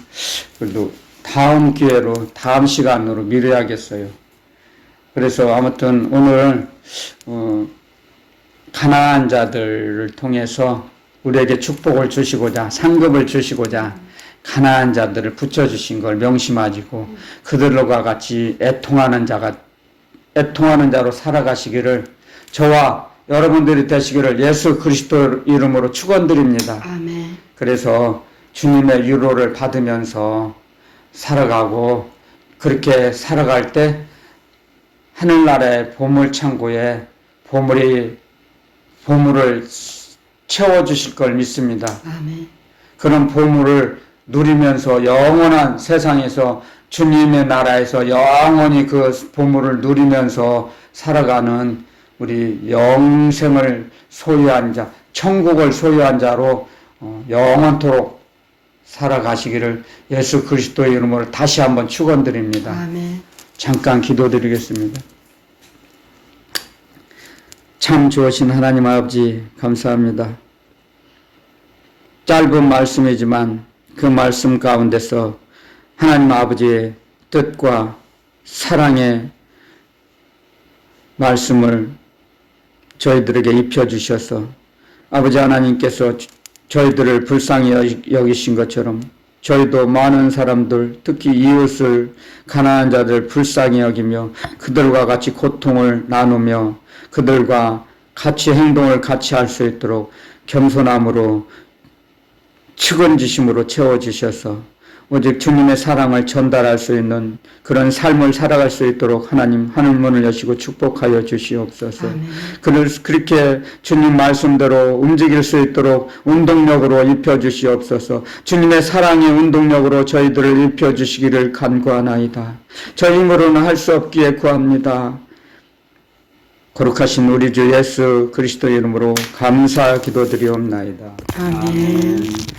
그래도 다음 기회로 다음 시간으로 미뤄야겠어요. 그래서 아무튼 오늘 가난한 자들을 통해서 우리에게 축복을 주시고자 상급을 주시고자 가난한 자들을 붙여주신 걸 명심하시고 그들과 같이 애통하는 자로 살아가시기를 저와 여러분들이 되시기를 예수 그리스도 이름으로 축원드립니다. 아멘. 그래서 주님의 위로를 받으면서 살아가고 그렇게 살아갈 때 하늘나라의 보물창고에 보물을 채워주실 걸 믿습니다. 아멘. 그런 보물을 누리면서 영원한 세상에서 주님의 나라에서 영원히 그 보물을 누리면서 살아가는 우리 영생을 소유한 자, 천국을 소유한 자로 영원토록 살아가시기를 예수 그리스도의 이름으로 다시 한번 축원드립니다. 아멘. 잠깐 기도드리겠습니다. 참 좋으신 하나님 아버지 감사합니다. 짧은 말씀이지만 그 말씀 가운데서 하나님 아버지의 뜻과 사랑의 말씀을 저희들에게 입혀주셔서 아버지 하나님께서 저희들을 불쌍히 여기신 것처럼 저희도 많은 사람들, 특히 이웃을, 가난한 자들 불쌍히 여기며 그들과 같이 고통을 나누며 그들과 같이 행동을 같이 할 수 있도록 겸손함으로 측은지심으로 채워주셔서 오직 주님의 사랑을 전달할 수 있는 그런 삶을 살아갈 수 있도록 하나님 하늘문을 여시고 축복하여 주시옵소서. 그렇게 주님 말씀대로 움직일 수 있도록 운동력으로 입혀주시옵소서. 주님의 사랑의 운동력으로 저희들을 입혀주시기를 간구하나이다. 저희 힘으로는 할 수 없기에 구합니다. 거룩하신 우리 주 예수 그리스도 이름으로 감사 기도드리옵나이다. 아멘.